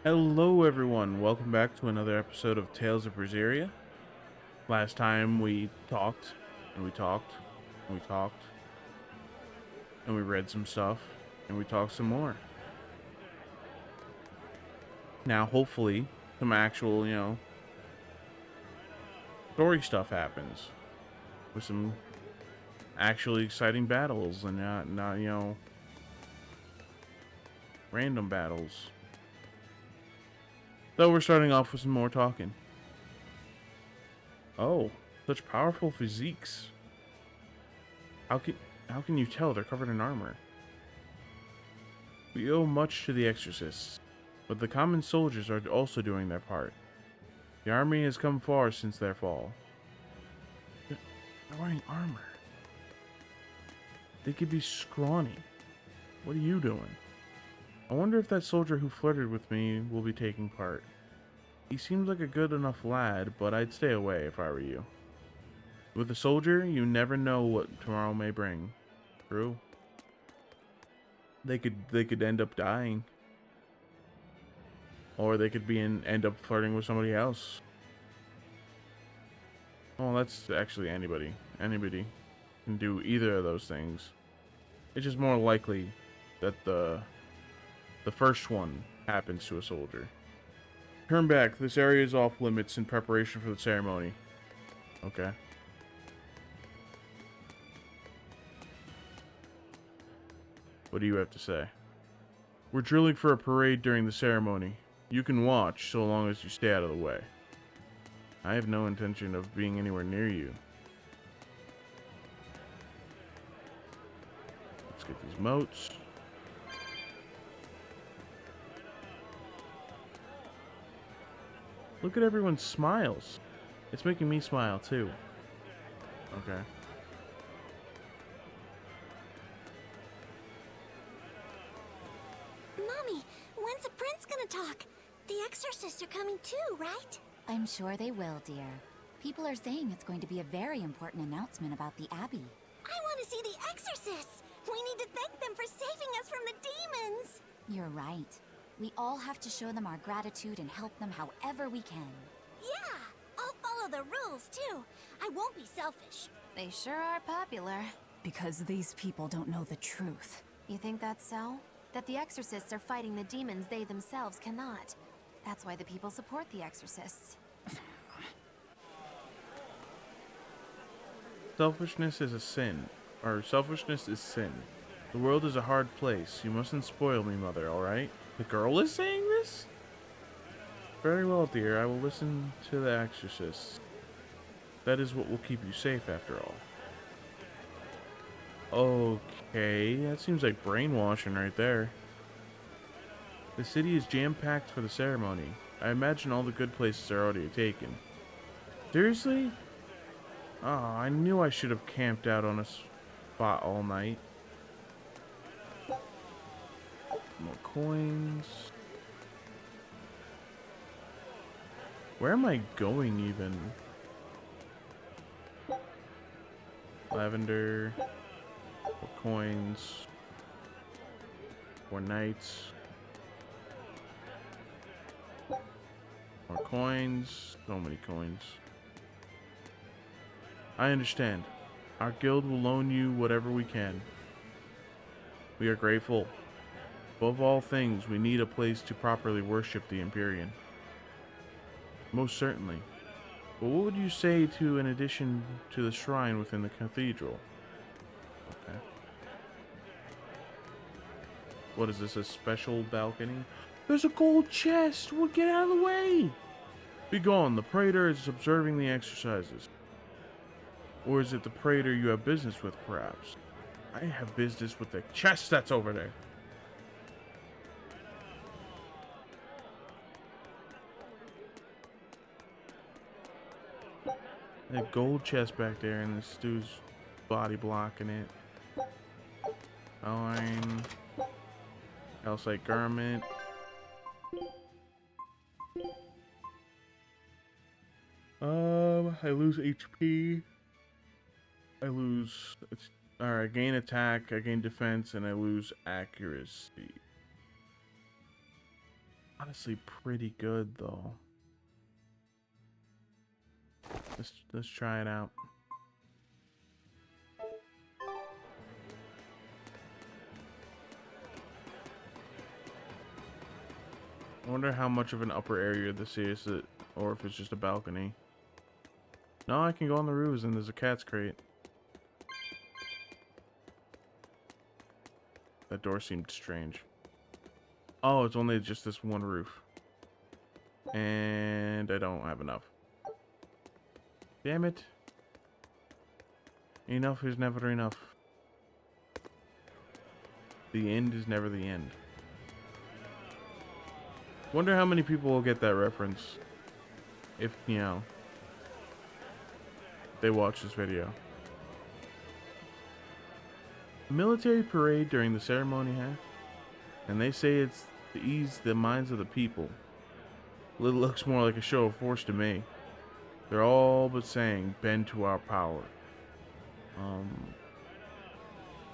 Hello everyone, welcome back to another episode of Tales of Berseria. Last time we talked, and we talked, and we talked, and we read some stuff, and we talked some more. Now hopefully, some actual, story stuff happens. With some actually exciting battles, and not random battles. So we're starting off with some more talking. Oh, such powerful physiques. How can you tell they're covered in armor? We owe much to the exorcists, but the common soldiers are also doing their part. The army has come far since their fall. They're wearing armor. They could be scrawny. What are you doing? I wonder if that soldier who flirted with me will be taking part. He seems like a good enough lad, but I'd stay away if I were you. With a soldier, you never know what tomorrow may bring. True. They could end up dying. Or they could end up flirting with somebody else. Well, that's actually anybody. Anybody can do either of those things. It's just more likely that the first one happens to a soldier. Turn back. This area is off limits in preparation for the ceremony. Okay. What do you have to say? We're drilling for a parade during the ceremony. You can watch so long as you stay out of the way. I have no intention of being anywhere near you. Let's get these motes. Look at everyone's smiles. It's making me smile too. Okay. Mommy, when's the prince gonna talk? The exorcists are coming too, right? I'm sure they will, dear. People are saying it's going to be a very important announcement about the Abbey. I want to see the exorcists! We need to thank them for saving us from the demons! You're right. We all have to show them our gratitude and help them however we can. Yeah! I'll follow the rules too. I won't be selfish. They sure are popular. Because these people don't know the truth. You think that's so? That the exorcists are fighting the demons they themselves cannot. That's why the people support the exorcists. Selfishness is a sin. Or selfishness is sin. The world is a hard place. You mustn't spoil me, mother, alright? The girl is saying this? Very well, dear. I will listen to the exorcists. That is what will keep you safe, after all. Okay, that seems like brainwashing right there. The city is jam-packed for the ceremony. I imagine all the good places are already taken. Seriously? Oh, I knew I should have camped out on a spot all night. More coins. Where am I going even? Lavender. More coins. More knights. More coins. So many coins. I understand. Our guild will loan you whatever we can. We are grateful. Above all things, we need a place to properly worship the Empyrean. Most certainly. But what would you say to an addition to the shrine within the cathedral? Okay. What is this, a special balcony? There's a gold chest! Well, get out of the way! Begone, the praetor is observing the exercises. Or is it the praetor you have business with, perhaps? I have business with the chest that's over there. That gold chest back there and this dude's body blocking it. Fine. Calcite garment. I lose HP. I lose. Alright, I gain attack, I gain defense, and I lose accuracy. Honestly, pretty good though. Let's try it out. I wonder how much of an upper area this is, or if it's just a balcony. No, I can go on the roofs, and there's a cat's crate. That door seemed strange. Oh, it's only just this one roof. And I don't have enough. Damn it. Enough is never enough. The end is never the end. Wonder how many people will get that reference. If, you know, they watch this video. A military parade during the ceremony, huh? And they say it's to ease the minds of the people. It looks more like a show of force to me. They're all but saying, bend to our power.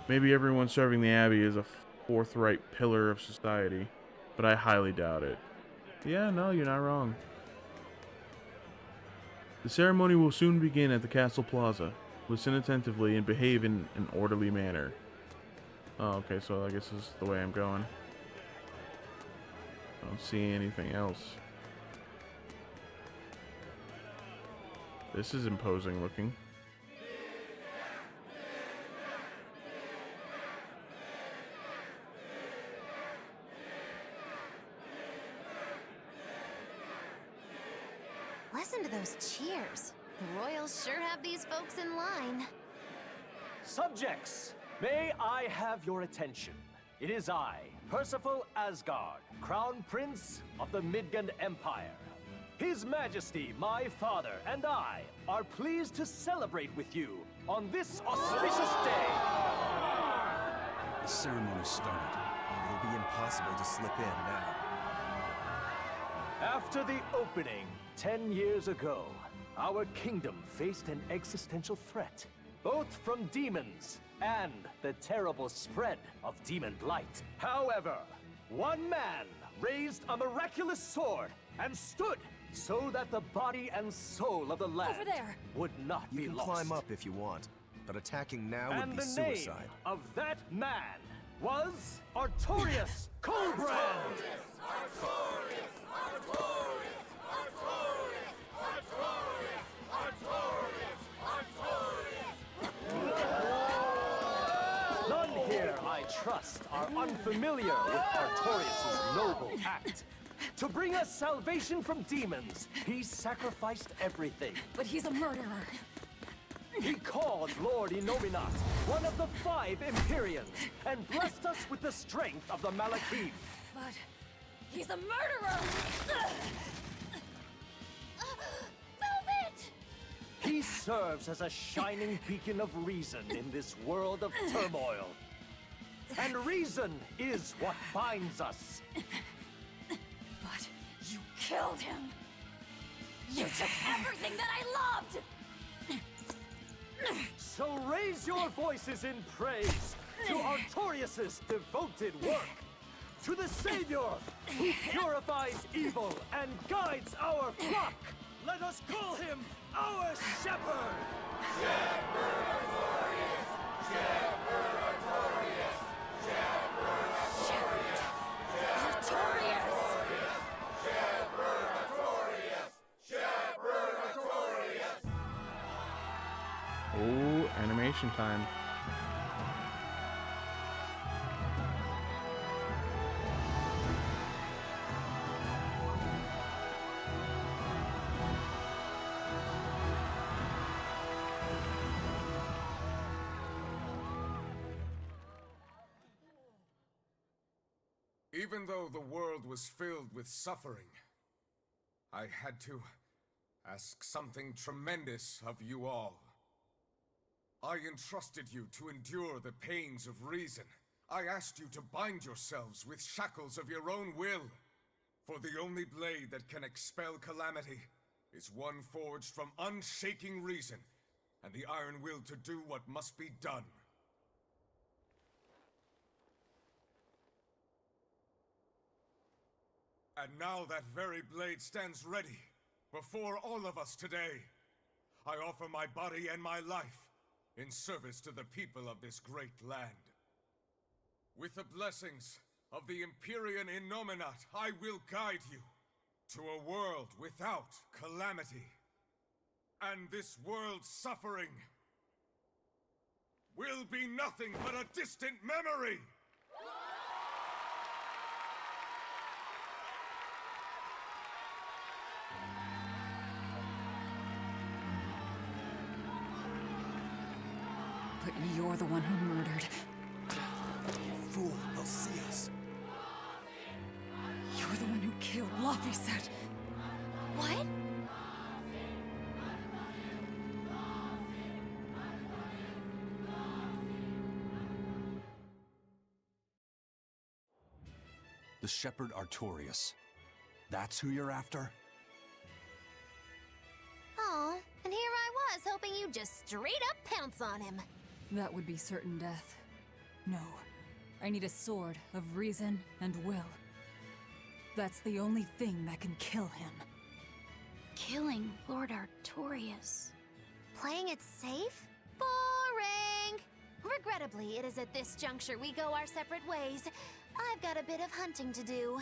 Maybe everyone serving the Abbey is a forthright pillar of society, but I highly doubt it. Yeah, no, you're not wrong. The ceremony will soon begin at the castle plaza. Listen attentively and behave in an orderly manner. Oh, okay, so I guess this is the way I'm going. I don't see anything else. This is imposing looking. Listen to those cheers. The royals sure have these folks in line. Subjects, may I have your attention? It is I, Percival Asgard, Crown Prince of the Midgard Empire. His Majesty, my father, and I are pleased to celebrate with you on this auspicious day. The ceremony started. It will be impossible to slip in now. After the opening 10 years ago, our kingdom faced an existential threat, both from demons and the terrible spread of demon blight. However, one man raised a miraculous sword and stood so that the body and soul of the land would not be You can lost. climb up if you want, but attacking now And would be the name suicide. of that man was Artorius Coldbrand. None here, I trust, are unfamiliar with Artorius' noble act. To bring us salvation from demons, he sacrificed everything. But he's a murderer. He called Lord Inominat, one of the 5 Empyreans, and blessed us with the strength of the Malachim. But he's a murderer! Velvet! He serves as a shining beacon of reason in this world of turmoil. And reason is what binds us. But you killed him! You took everything that I loved! So raise your voices in praise to Artorius' devoted work, to the Savior who purifies evil and guides our flock. Let us call him our shepherd. Oh, animation time. Even though the world was filled with suffering, I had to ask something tremendous of you all. I entrusted you to endure the pains of reason. I asked you to bind yourselves with shackles of your own will. For the only blade that can expel calamity is one forged from unshaking reason and the iron will to do what must be done. And now that very blade stands ready before all of us today. I offer my body and my life in service to the people of this great land. With the blessings of the Empyrean Innominat, I will guide you to a world without calamity. And this world's suffering will be nothing but a distant memory! But you're the one who murdered. Fool, they'll see us. You're the one who killed Laphicet. What? The Shepherd Artorias. That's who you're after? Oh, and here I was hoping you'd just straight up pounce on him. That would be certain death. No. I need a sword of reason and will. That's the only thing that can kill him. Killing Lord Artorias. Playing it safe? Boring! Regrettably, it is at this juncture we go our separate ways. I've got a bit of hunting to do.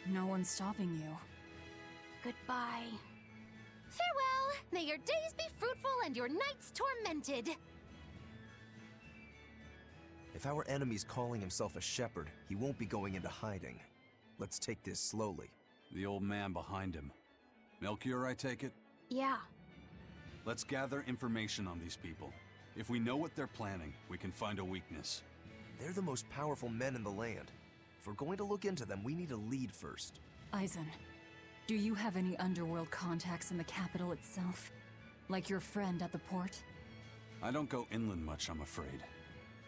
No one's stopping you. Goodbye. Farewell! May your days be fruitful and your nights tormented! If our enemy's calling himself a shepherd, he won't be going into hiding. Let's take this slowly. The old man behind him. Melchior, I take it? Yeah. Let's gather information on these people. If we know what they're planning, we can find a weakness. They're the most powerful men in the land. If we're going to look into them, we need a lead first. Eisen, do you have any underworld contacts in the capital itself? Like your friend at the port? I don't go inland much, I'm afraid.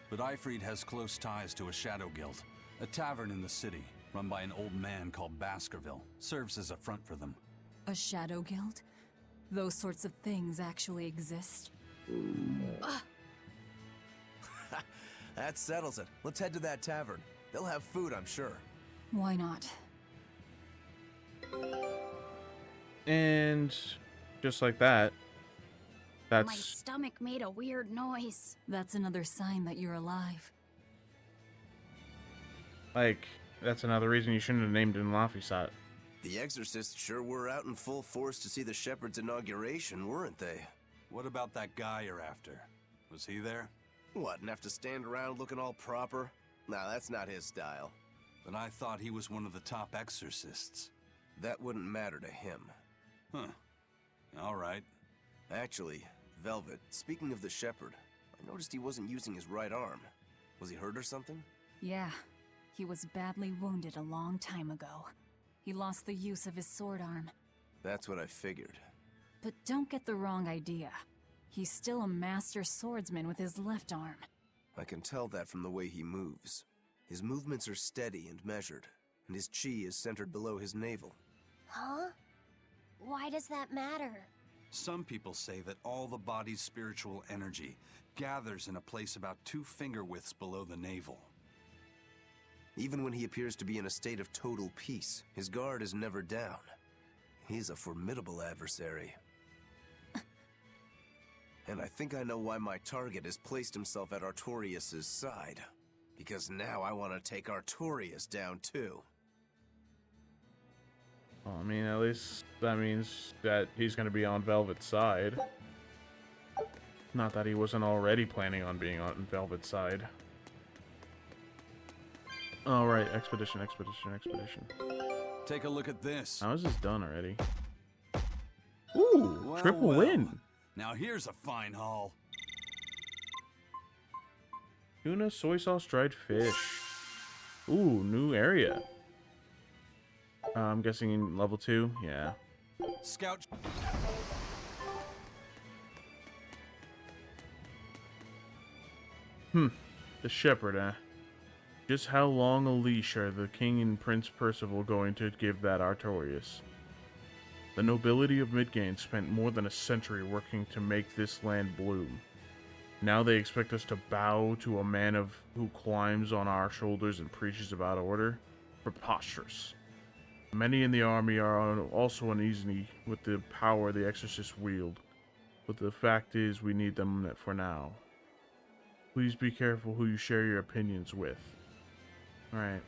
But Eifried has close ties to a shadow guild. A tavern in the city, run by an old man called Baskerville, serves as a front for them. A shadow guild? Those sorts of things actually exist? That settles it. Let's head to that tavern. They'll have food, I'm sure. Why not? And just like that, My that's stomach made a weird noise. That's another sign that you're alive. like, that's another reason you shouldn't have named him Laphicet. The exorcists sure were out in full force to see the shepherd's inauguration, weren't they? What about that guy you're after? Was he there? What, and have to stand around looking all proper? Nah, that's not his style. But I thought he was one of the top exorcists. That wouldn't matter to him. Huh. All right. Actually, Velvet, speaking of the shepherd, I noticed he wasn't using his right arm. Was he hurt or something? Yeah, he was badly wounded a long time ago. He lost the use of his sword arm. That's what I figured. But don't get the wrong idea. He's still a master swordsman with his left arm. I can tell that from the way he moves. His movements are steady and measured, and his chi is centered below his navel. Huh? Why does that matter? Some people say that all the body's spiritual energy gathers in a place about 2 finger widths below the navel. Even when he appears to be in a state of total peace, his guard is never down. He's a formidable adversary. And I think I know why my target has placed himself at Artorias' side. Because now I want to take Artorias down too. Well, I mean, at least that means that he's going to be on Velvet's side. Not that he wasn't already planning on being on Velvet's side. Alright, expedition. Take a look at this. How is this done already? Ooh, triple win. Now here's a fine haul. Tuna, soy sauce, dried fish. Ooh, new area. I'm guessing in level 2? Yeah. Scout. The shepherd, eh? Just how long a leash are the king and Prince Percival going to give that Artorias? The nobility of Midgard spent more than a century working to make this land bloom. Now they expect us to bow to a man who climbs on our shoulders and preaches about order? Preposterous. Many in the army are also uneasy with the power the exorcists wield, but the fact is we need them for now. Please be careful who you share your opinions with. Alright.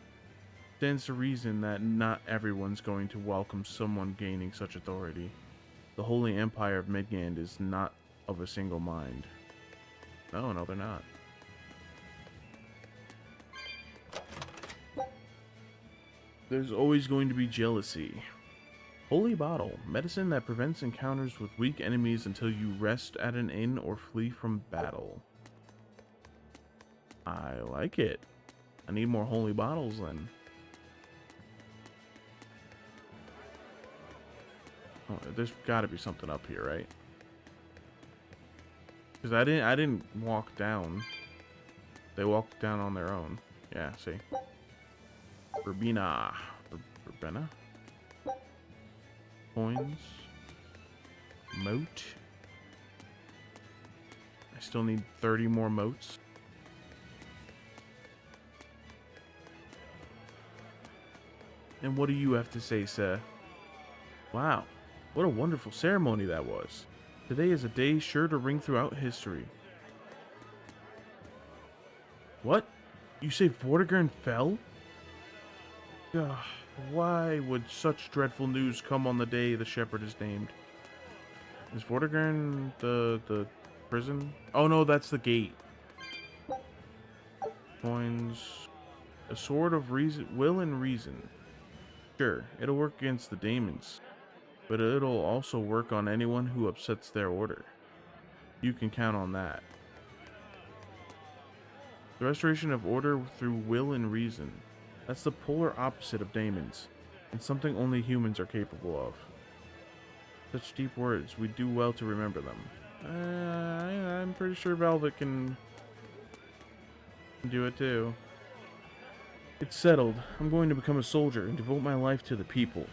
Stands to reason that not everyone's going to welcome someone gaining such authority. The Holy Empire of Midgand is not of a single mind. No, they're not. There's always going to be jealousy. Holy Bottle. Medicine that prevents encounters with weak enemies until you rest at an inn or flee from battle. I like it. I need more holy bottles then. Oh, there's got to be something up here, right? Because I didn't walk down. They walked down on their own. Yeah, see. Verbena. Verbena? Coins. Moat. I still need 30 more moats. And what do you have to say, sir? Wow, what a wonderful ceremony that was. Today is a day sure to ring throughout history. What? You say Vortigern fell? Ugh, why would such dreadful news come on the day the shepherd is named? Is Vortigern the prison? Oh no, that's the gate. Coins. A sword of reason, will and reason. Sure, it'll work against the demons, but it'll also work on anyone who upsets their order. You can count on that. The restoration of order through will and reason. That's the polar opposite of demons, and something only humans are capable of. Such deep words, we do well to remember them. I'm pretty sure Velvet can do it too. It's settled. I'm going to become a soldier and devote my life to the people.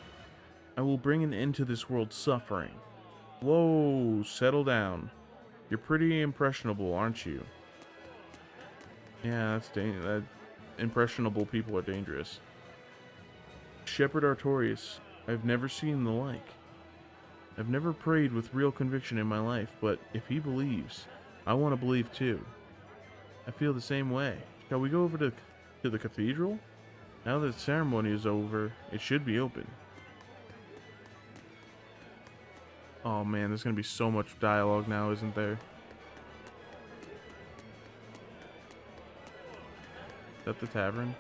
I will bring an end to this world's suffering. Whoa, settle down. You're pretty impressionable, aren't you? Yeah, that impressionable people are dangerous. Shepherd Artorias. I've never seen the like. I've never prayed with real conviction in my life, but if he believes, I want to believe too. I feel the same way. Shall we go over to the cathedral? Now that the ceremony is over, it should be open. Oh man, there's gonna be so much dialogue now, isn't there? Is that the tavern?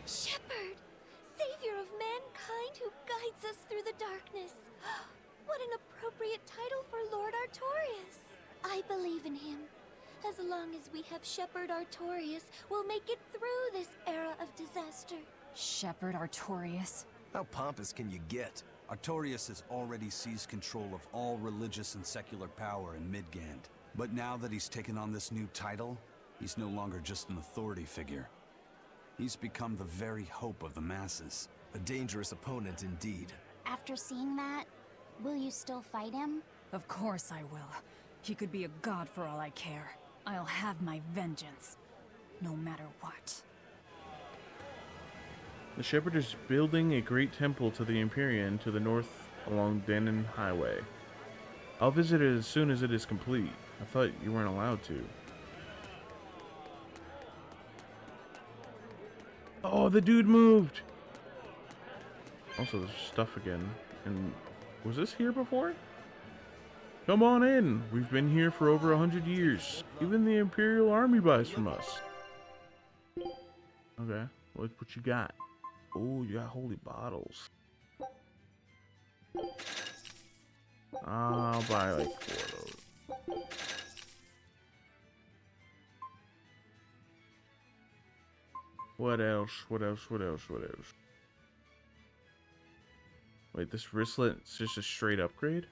Shepherd, savior of mankind who guides us through the darkness. What an appropriate title for Lord Artorias. I believe in him. As long as we have Shepherd Artorias, we'll make it through this era of disaster. Shepherd Artorias? How pompous can you get? Artorias has already seized control of all religious and secular power in Midgand. But now that he's taken on this new title, he's no longer just an authority figure. He's become the very hope of the masses. A dangerous opponent indeed. After seeing that, will you still fight him? Of course I will. He could be a god for all I care. I'll have my vengeance, no matter what. The shepherd is building a great temple to the Empyrean to the north along Danon Highway. I'll visit it as soon as it is complete. I thought you weren't allowed to. Oh, the dude moved! Also, there's stuff again. And was this here before? Come on in. We've been here for over 100 years. Even the Imperial Army buys from us. Okay, what you got? Oh, you got holy bottles. I'll buy like 4 of those. What else? What else? What else? What else? Wait, this wristlet's just a straight upgrade?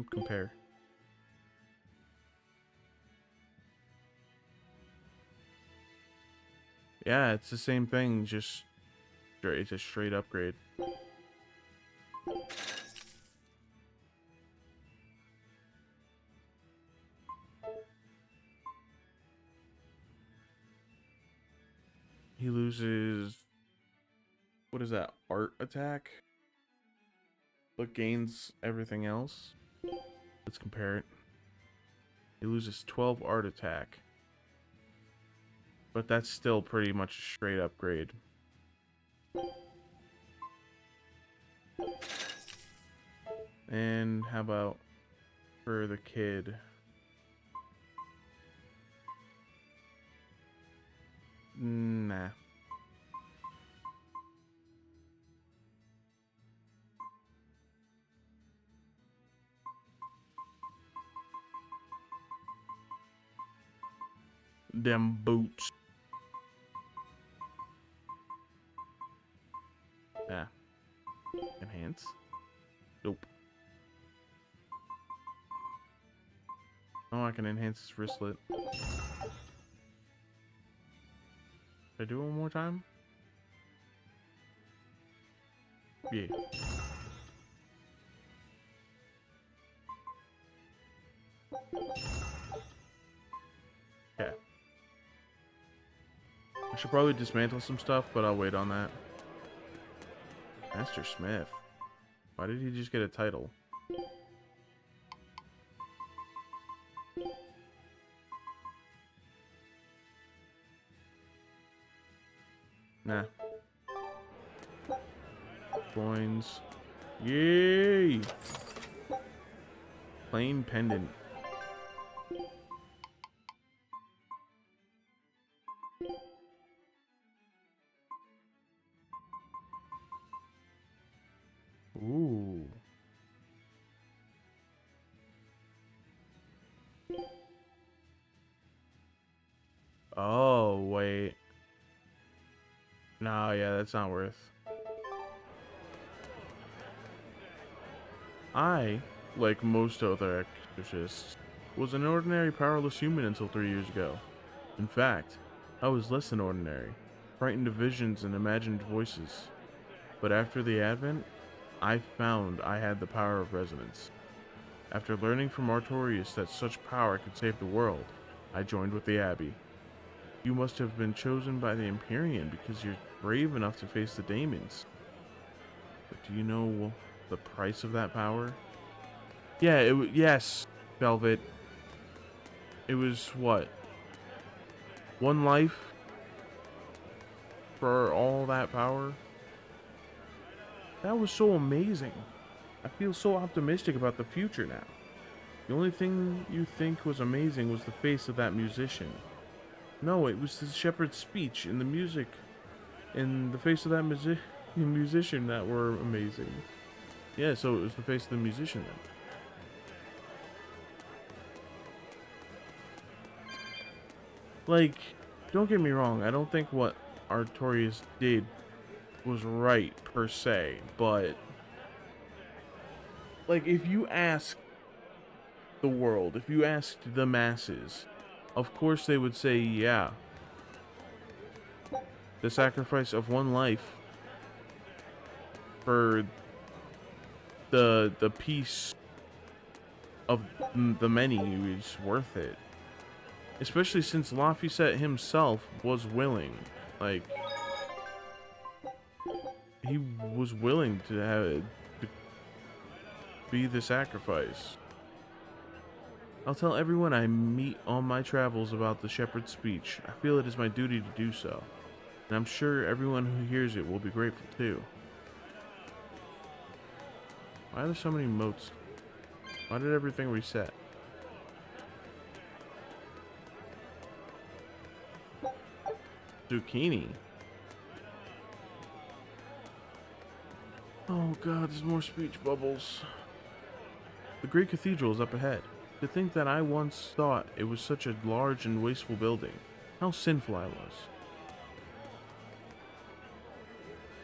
Compare. Yeah, it's the same thing, just it's a straight upgrade. He loses, what is that, art attack? But gains everything else. Let's compare it. He loses 12 art attack. But that's still pretty much a straight upgrade. And how about for the kid? Nah. Them boots. Ah. Enhance. Nope. Oh, I can enhance his wristlet. Should I do it one more time? Yeah. Yeah. I should probably dismantle some stuff, but I'll wait on that. Master Smith. Why did he just get a title? Nah. Coins. Yay! Plain pendant. Ooh. Oh, wait. No, yeah, that's not worth. I, like most other exorcists, was an ordinary powerless human until 3 years ago. In fact, I was less than ordinary, frightened of visions and imagined voices. But after the Advent, I found I had the power of resonance. After learning from Artorias that such power could save the world, I joined with the Abbey. You must have been chosen by the Empyrean because you're brave enough to face the daemons. But do you know the price of that power? Yeah, yes, Velvet. It was what? 1 life for all that power? That was so amazing. I feel so optimistic about the future now. The only thing you think was amazing was the face of that musician. No, it was the shepherd's speech and the music and the face of that musician that were amazing. Yeah, so it was the face of the musician then. Like, don't get me wrong, I don't think what Artorias did was right per se, but like if you ask the world, if you asked the masses, of course they would say, yeah, the sacrifice of 1 life for the peace of the many is worth it. Especially since Laphicet himself was willing. Like, he was willing to be the sacrifice. I'll tell everyone I meet on my travels about the shepherd's speech. I feel it is my duty to do so. And I'm sure everyone who hears it will be grateful too. Why are there so many motes? Why did everything reset? Zucchini. Oh god, there's more speech bubbles. The great cathedral is up ahead. To think that I once thought it was such a large and wasteful building. How sinful I was.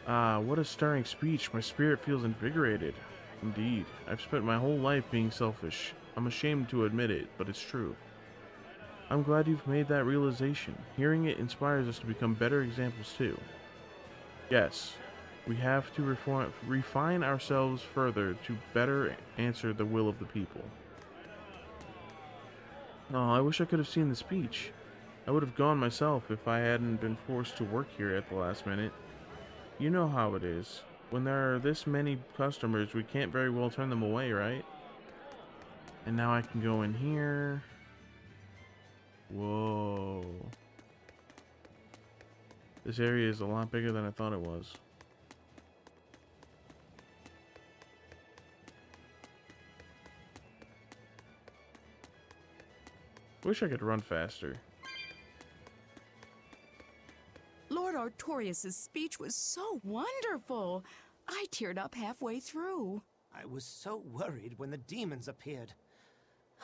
Ah, what a stirring speech. My spirit feels invigorated. Indeed, I've spent my whole life being selfish. I'm ashamed to admit it, but it's true. I'm glad you've made that realization. Hearing it inspires us to become better examples too. Yes, we have to refine ourselves further to better answer the will of the people. Oh, I wish I could have seen the speech. I would have gone myself if I hadn't been forced to work here at the last minute. You know how it is. When there are this many customers, we can't very well turn them away, right? And now I can go in here. Whoa. This area is a lot bigger than I thought it was. Wish I could run faster. Lord Artorias' speech was so wonderful. I teared up halfway through. I was so worried when the demons appeared.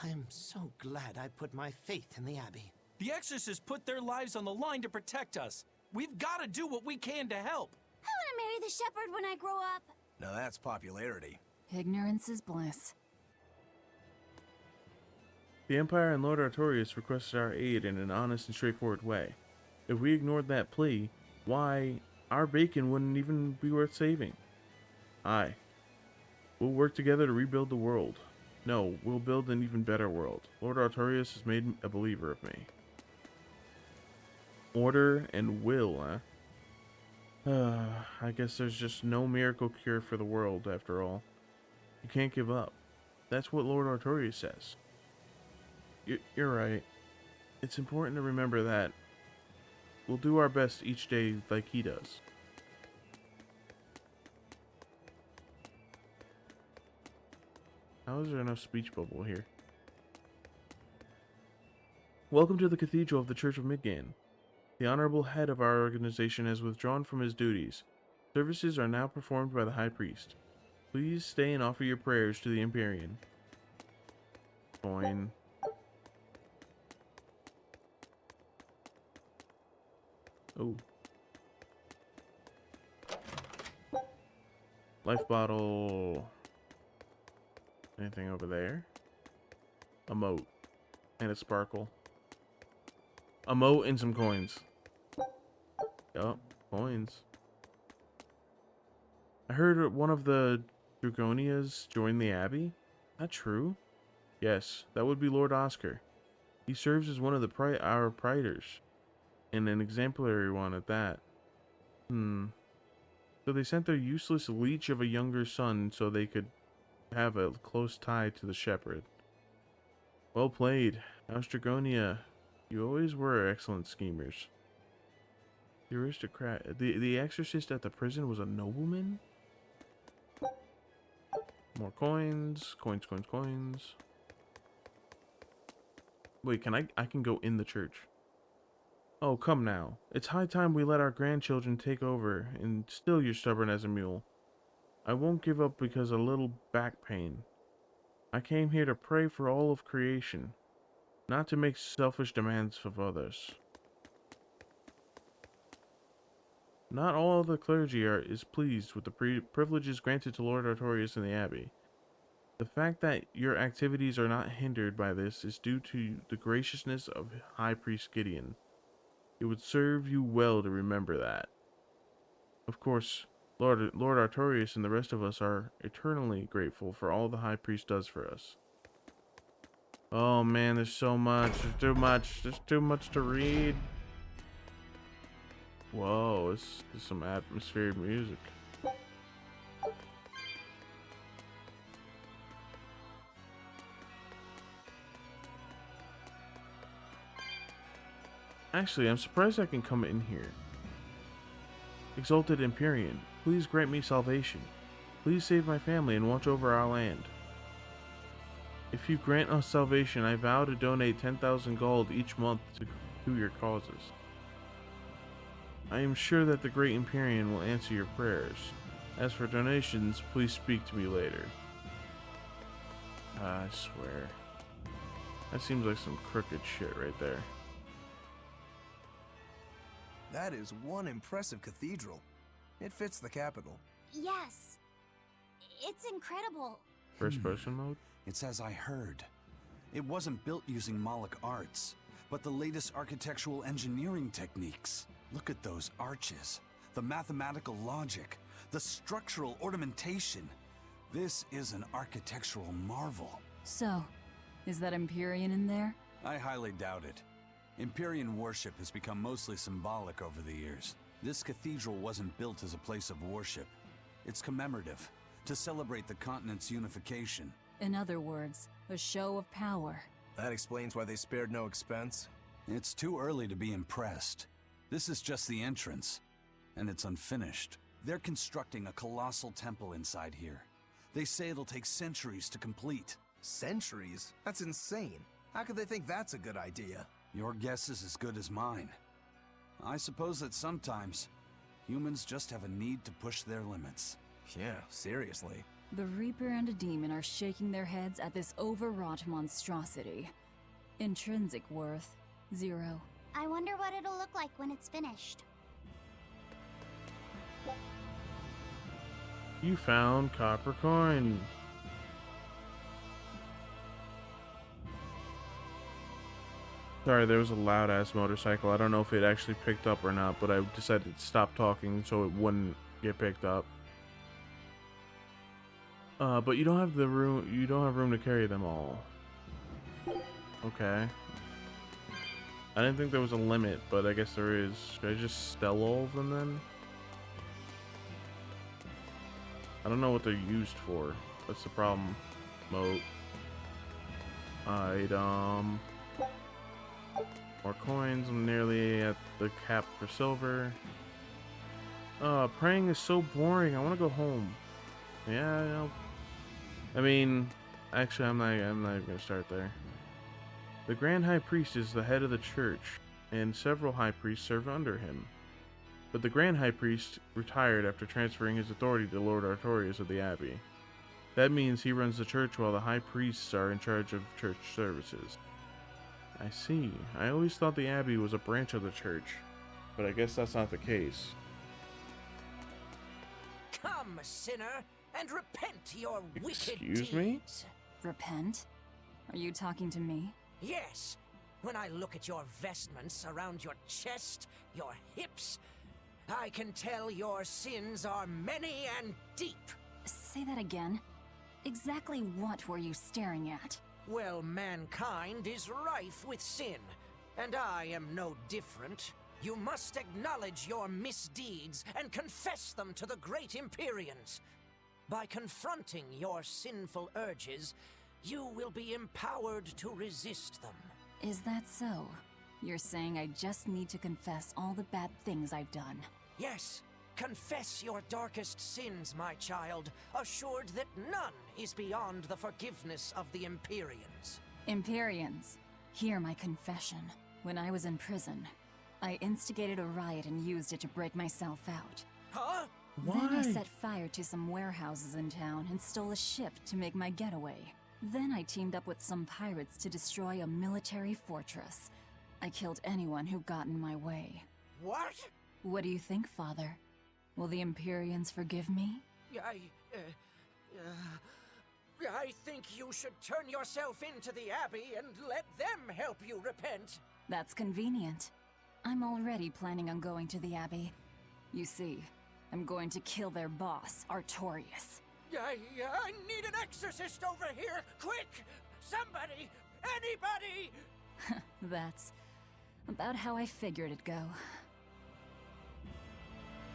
I am so glad I put my faith in the Abbey. The exorcists put their lives on the line to protect us. We've got to do what we can to help. I want to marry the shepherd when I grow up. Now that's popularity. Ignorance is bliss. The Empire and Lord Artorias requested our aid in an honest and straightforward way. If we ignored that plea, why, our bacon wouldn't even be worth saving. Aye. We'll work together to rebuild the world. No, we'll build an even better world. Lord Artorias has made a believer of me. Order and will, huh? I guess there's just no miracle cure for the world, after all. You can't give up. That's what Lord Artorias says. You're right. It's important to remember that. We'll do our best each day like he does. How is there enough speech bubble here? Welcome to the Cathedral of the Church of Midgand. The honorable head of our organization has withdrawn from his duties. Services are now performed by the High Priest. Please stay and offer your prayers to the Empyrean. Coin. Oh. Life bottle. Anything over there? A moat. And a sparkle. A moat and some coins. Yup, coins. I heard one of the Dragonias joined the Abbey. That true? Yes, that would be Lord Oscar. He serves as one of our praetors. And an exemplary one at that. So they sent their useless leech of a younger son so they could have a close tie to the shepherd. Well played. House Dragonia, you always were excellent schemers. The aristocrat, the exorcist at the prison was a nobleman? More coins, coins. Wait, I can go in the church. Oh, come now. It's high time we let our grandchildren take over, and still you're stubborn as a mule. I won't give up because of a little back pain. I came here to pray for all of creation, not to make selfish demands of others. Not all of the clergy is pleased with the privileges granted to Lord Artorias in the Abbey. The fact that your activities are not hindered by this is due to the graciousness of High Priest Gideon. It would serve you well to remember that. Of course, Lord Artorias and the rest of us are eternally grateful for all the High Priest does for us. Oh man, there's so much. There's too much to read. Whoa, this is some atmospheric music. Actually, I'm surprised I can come in here. Exalted Empyrean, please grant me salvation. Please save my family and watch over our land. If you grant us salvation, I vow to donate 10,000 gold each month to your causes. I am sure that the great Empyrean will answer your prayers. As for donations, please speak to me later. I swear. That seems like some crooked shit right there. That is one impressive cathedral. It fits the capital. Yes. It's incredible. First person mode? It's as I heard. It wasn't built using Moloch arts, but the latest architectural engineering techniques. Look at those arches, the mathematical logic, the structural ornamentation. This is an architectural marvel. So, is that Empyrean in there? I highly doubt it. Empyrean worship has become mostly symbolic over the years. This cathedral wasn't built as a place of worship. It's commemorative, to celebrate the continent's unification. In other words, a show of power. That explains why they spared no expense. It's too early to be impressed. This is just the entrance, and it's unfinished. They're constructing a colossal temple inside here. They say it'll take centuries to complete. Centuries? That's insane. How could they think that's a good idea? Your guess is as good as mine. I suppose that sometimes humans just have a need to push their limits. Yeah, seriously. The Reaper and a demon are shaking their heads at this overwrought monstrosity. Intrinsic worth, 0. I wonder what it'll look like when it's finished. You found copper coin. Sorry, there was a loud-ass motorcycle. I don't know if it actually picked up or not, but I decided to stop talking so it wouldn't get picked up. But you don't have the room. You don't have room to carry them all. Okay. I didn't think there was a limit, but I guess there is. Should I just sell all of them then? I don't know what they're used for. That's the problem. Moat. Item. More coins. I'm nearly at the cap for silver. Praying is so boring. I want to go home. Yeah, I know. I mean, actually, I'm not even gonna start there. The Grand High Priest is the head of the church, and several High Priests serve under him. But the Grand High Priest retired after transferring his authority to Lord Artorias of the Abbey. That means he runs the church while the High Priests are in charge of church services. I see. I always thought the Abbey was a branch of the church, but I guess that's not the case. Come, sinner, and repent your wicked Excuse me? deeds. Repent? Are you talking to me? Yes. When I look at your vestments around your chest, your hips, I can tell your sins are many and deep. Say that again. Exactly what were you staring at? Well, mankind is rife with sin, and I am no different. You must acknowledge your misdeeds and confess them to the great Empyreans. By confronting your sinful urges, you will be empowered to resist them. Is that so? You're saying I just need to confess all the bad things I've done? Yes, confess your darkest sins, my child, assured that none is beyond the forgiveness of the Empyreans. Empyreans, hear my confession. When I was in prison, I instigated a riot and used it to break myself out. Huh? Then I Why? set fire to some warehouses in town and stole a ship to make my getaway. Then I teamed up with some pirates to destroy a military fortress. I killed anyone who got in my way. What? What do you think, Father? Will the Empyreans forgive me? I think you should turn yourself into the Abbey and let them help you repent. That's convenient. I'm already planning on going to the Abbey. You see, I'm going to kill their boss, Artorias. I need an exorcist over here! Quick! Somebody! Anybody! That's about how I figured it'd go.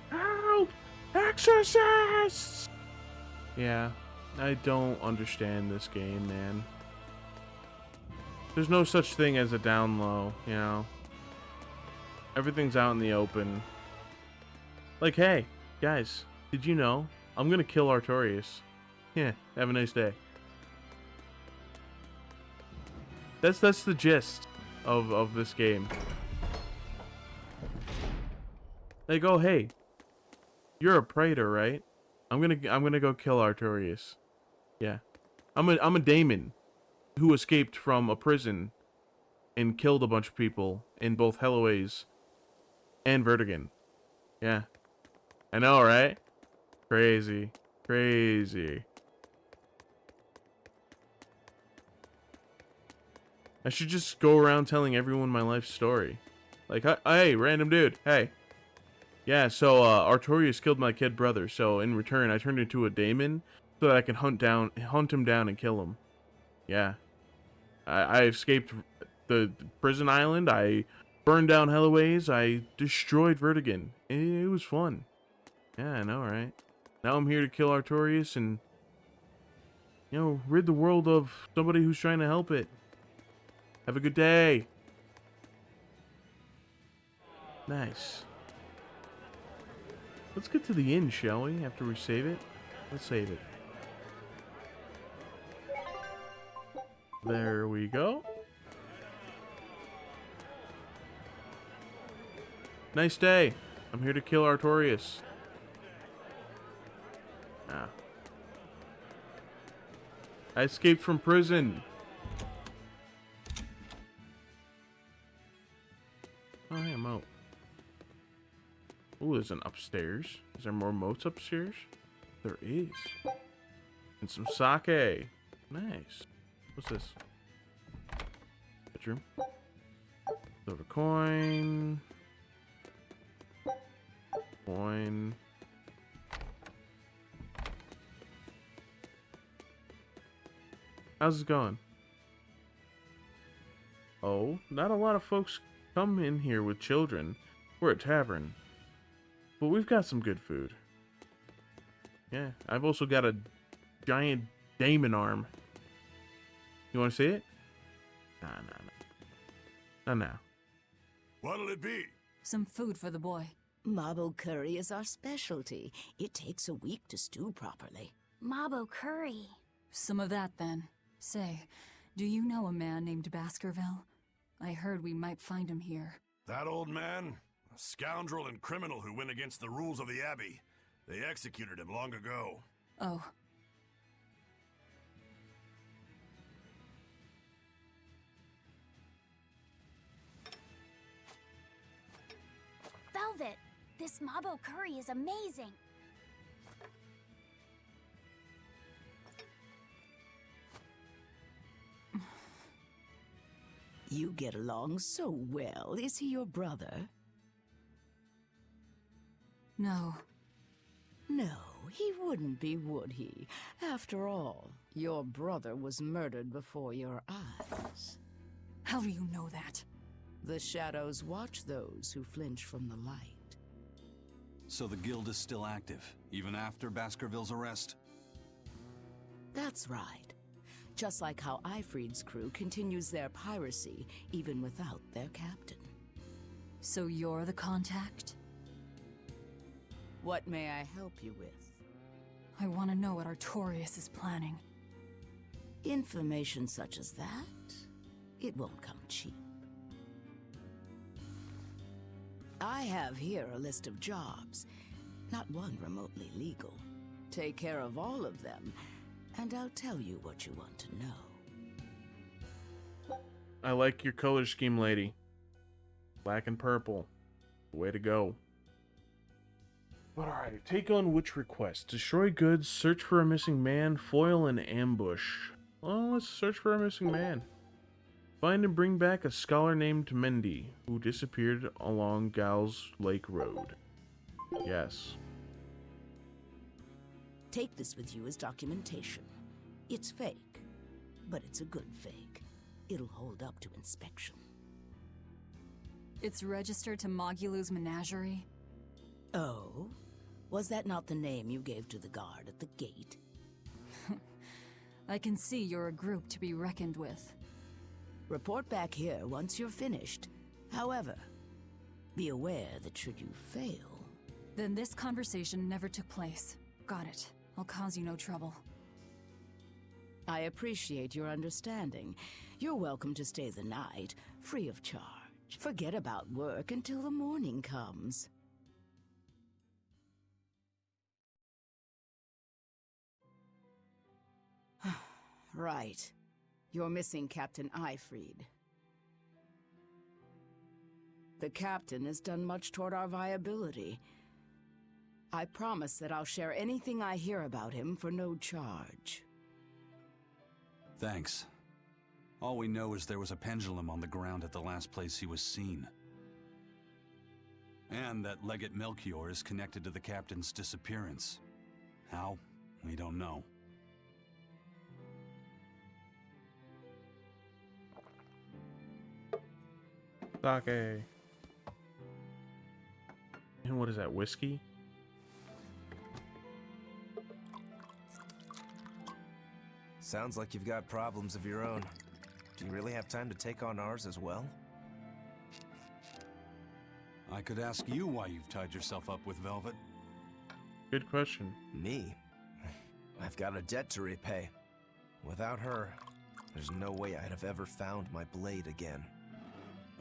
Help! Exorcists! Yeah, I don't understand this game, man. There's no such thing as a down low, you know? Everything's out in the open. Like, hey, guys, did you know? I'm gonna kill Artorias. Yeah, have a nice day. That's the gist of this game. Like, oh hey, you're a praetor, right? I'm gonna go kill Artorias. Yeah, I'm a daemon who escaped from a prison and killed a bunch of people in both Helloways and Vertigan. Yeah, I know, right? Crazy, crazy. I should just go around telling everyone my life story. Like, hey, random dude, hey. Yeah, so Artorias killed my kid brother, so in return I turned into a daemon so that I can hunt him down and kill him. Yeah. I escaped the prison island. I burned down Helloways. I destroyed Vertigan. It was fun. Yeah, I know, right? Now I'm here to kill Artorias and, you know, rid the world of somebody who's trying to help it. Have a good day. Nice. Let's get to the inn, shall we? After we save it? Let's save it. There we go. Nice day. I'm here to kill Artorias. Ah. I escaped from prison. Oh, hey, I'm out. Ooh, there's an upstairs. Is there more moats upstairs? There is. And some sake. Nice. What's this? Bedroom. Silver coin. Coin. How's it going? Oh, not a lot of folks come in here with children. We're a tavern. But we've got some good food. Yeah, I've also got a giant daemon arm. You want to see it? Nah. Not now. What'll it be? Some food for the boy. Mabo curry is our specialty. It takes a week to stew properly. Mabo curry. Some of that, then. Say, do you know a man named Baskerville? I heard we might find him here. That old man? A scoundrel and criminal who went against the rules of the Abbey. They executed him long ago. Oh. Velvet, this Mabo curry is amazing. You get along so well. Is he your brother? No. No, he wouldn't be, would he? After all, your brother was murdered before your eyes. How do you know that? The shadows watch those who flinch from the light. So the guild is still active, even after Baskerville's arrest? That's right. Just like how Ifrid's crew continues their piracy, even without their captain. So you're the contact? What may I help you with? I want to know what Artorias is planning. Information such as that? It won't come cheap. I have here a list of jobs, not one remotely legal. Take care of all of them, and I'll tell you what you want to know. I like your color scheme, lady. Black and purple. Way to go. But alright, take on which request? Destroy goods, search for a missing man, foil an ambush. Well, let's search for a missing man. Find and bring back a scholar named Mendy, who disappeared along Gal's Lake Road. Yes. Take this with you as documentation. It's fake, but it's a good fake. It'll hold up to inspection. It's registered to Mogulu's menagerie? Oh? Was that not the name you gave to the guard at the gate? I can see you're a group to be reckoned with. Report back here once you're finished. However, be aware that should you fail... Then this conversation never took place. Got it. I'll cause you no trouble. I appreciate your understanding. You're welcome to stay the night, free of charge. Forget about work until the morning comes. Right. You're missing Captain Ifrid. The captain has done much toward our viability. I promise that I'll share anything I hear about him for no charge. Thanks. All we know is there was a pendulum on the ground at the last place he was seen. And that Legate Melchior is connected to the captain's disappearance. How? We don't know. Sake. And what is that, whiskey? Sounds like you've got problems of your own. Do you really have time to take on ours as well? I could ask you why you've tied yourself up with Velvet. Good question. Me? I've got a debt to repay. Without her, there's no way I'd have ever found my blade again.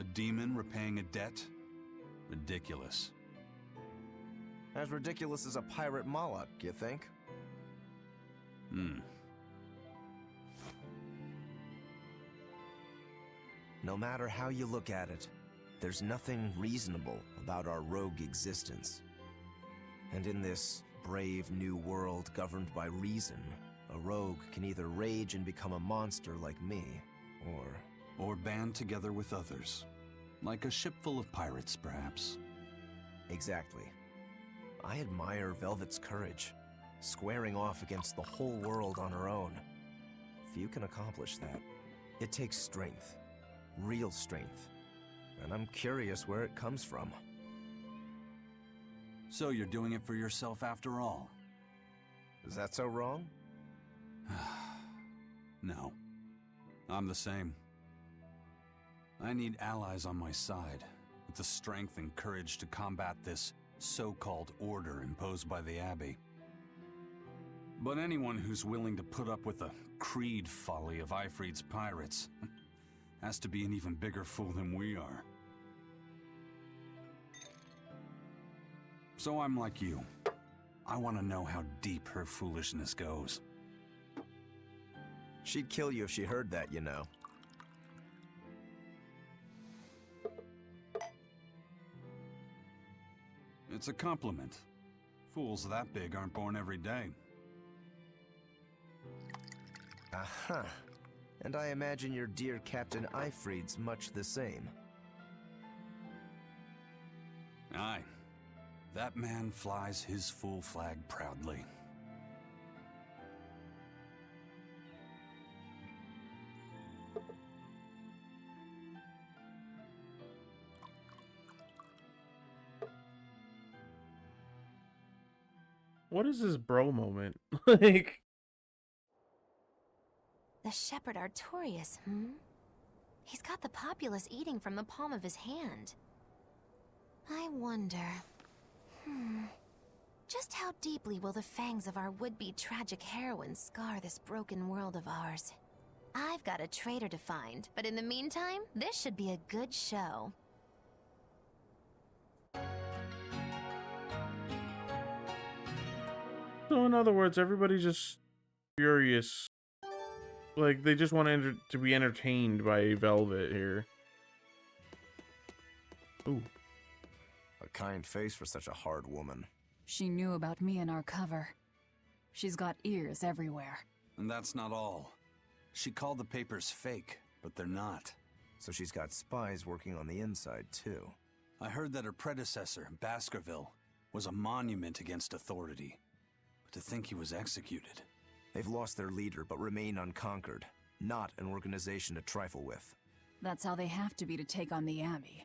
A demon repaying a debt? Ridiculous. As ridiculous as a pirate Moloch, you think? No matter how you look at it, there's nothing reasonable about our rogue existence. And in this brave new world governed by reason, a rogue can either rage and become a monster like me, or band together with others. Like a ship full of pirates, perhaps. Exactly. I admire Velvet's courage, squaring off against the whole world on her own. Few can accomplish that. It takes strength. Real strength. And I'm curious where it comes from. So you're doing it for yourself after all? Is that so wrong? No. I'm the same. I need allies on my side, with the strength and courage to combat this so-called order imposed by the Abbey. But anyone who's willing to put up with the creed folly of Ifrit's pirates has to be an even bigger fool than we are. So I'm like you. I want to know how deep her foolishness goes. She'd kill you if she heard that, you know. It's a compliment. Fools that big aren't born every day. Aha. And I imagine your dear Captain Ifrit's much the same. Aye. That man flies his full flag proudly. What is this bro moment? Like... The shepherd Artorias, He's got the populace eating from the palm of his hand. I wonder... Just how deeply will the fangs of our would-be tragic heroine scar this broken world of ours? I've got a traitor to find, but in the meantime, this should be a good show. So in other words, everybody's just furious. Like, they just want to be entertained by Velvet here. Ooh. A kind face for such a hard woman. She knew about me and our cover. She's got ears everywhere. And that's not all. She called the papers fake, but they're not. So she's got spies working on the inside, too. I heard that her predecessor, Baskerville, was a monument against authority. But to think he was executed. They've lost their leader, but remain unconquered. Not an organization to trifle with. That's how they have to be to take on the Abbey.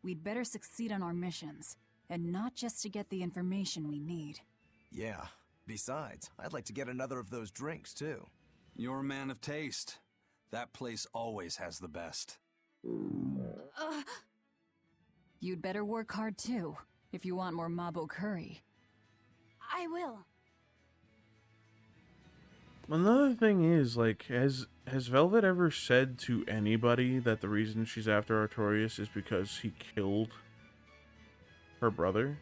We'd better succeed on our missions, and not just to get the information we need. Yeah. Besides, I'd like to get another of those drinks, too. You're a man of taste. That place always has the best. You'd better work hard too, if you want more Mabo curry. I will. Another thing is, like, has Velvet ever said to anybody that the reason she's after Artorias is because he killed her brother?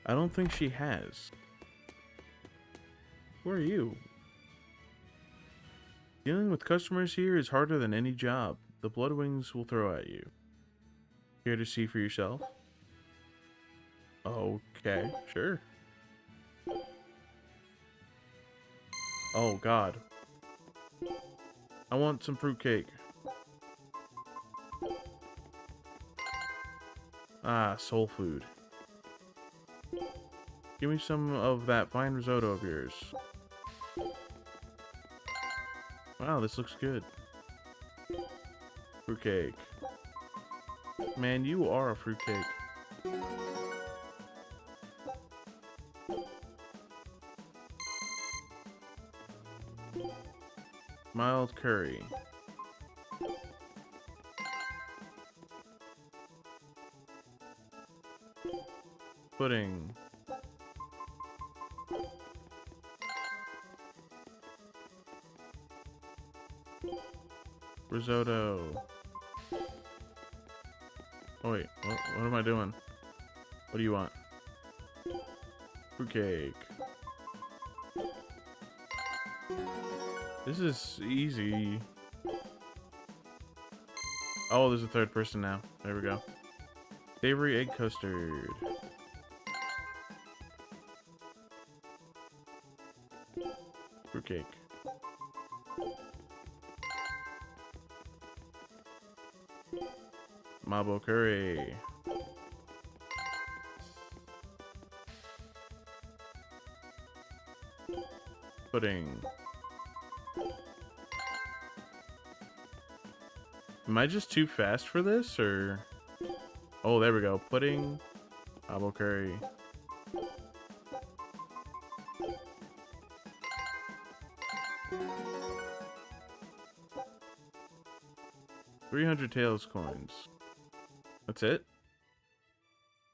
I don't think she has. Who are you? Dealing with customers here is harder than any job. The Bloodwings will throw at you. Here to see for yourself? Okay, sure. Oh god. I want some fruitcake. Ah, soul food. Give me some of that fine risotto of yours. Wow, this looks good. Fruitcake. Man, you are a fruitcake. Mild curry. Pudding. Risotto. Oh wait, what am I doing? What do you want? Fruitcake. This is easy. Oh, there's a third person now. There we go. Savory egg custard. Fruitcake. Mabo curry. Pudding. Am I just too fast for this, or? Oh, there we go. Pudding. Mabo curry. $300 tails coins. That's it?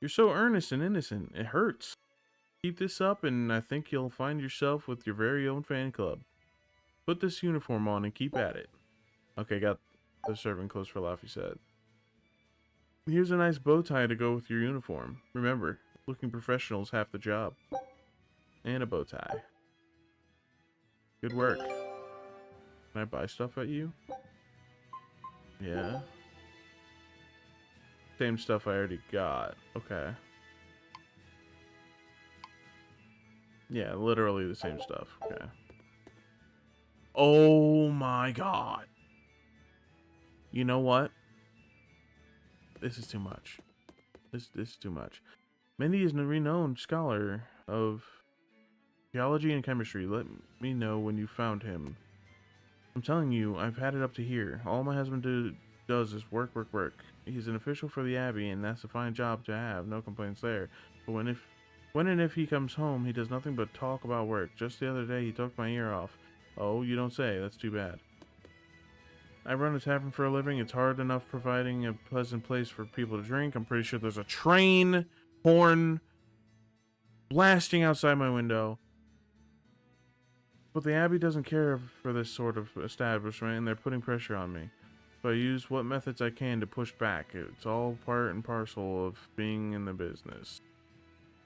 You're so earnest and innocent. It hurts. Keep this up and I think you'll find yourself with your very own fan club. Put this uniform on and keep at it. Okay, got the serving clothes for life, he said. Here's a nice bow tie to go with your uniform. Remember, looking professional is half the job. And a bow tie. Good work. Can I buy stuff at you? Yeah. Same stuff I already got. Okay. Yeah, literally the same stuff. Okay. Oh my god. You know what? This is too much. This is too much. Mindy is a renowned scholar of geology and chemistry. Let me know when you found him. I'm telling you, I've had it up to here. All my husband does is work, work, work. He's an official for the Abbey, and that's a fine job to have. No complaints there. But when and if he comes home, he does nothing but talk about work. Just the other day, he took my ear off. Oh, you don't say. That's too bad. I run a tavern for a living. It's hard enough providing a pleasant place for people to drink. I'm pretty sure there's a train horn blasting outside my window. But the Abbey doesn't care for this sort of establishment, and they're putting pressure on me. So I use what methods I can to push back. It's all part and parcel of being in the business.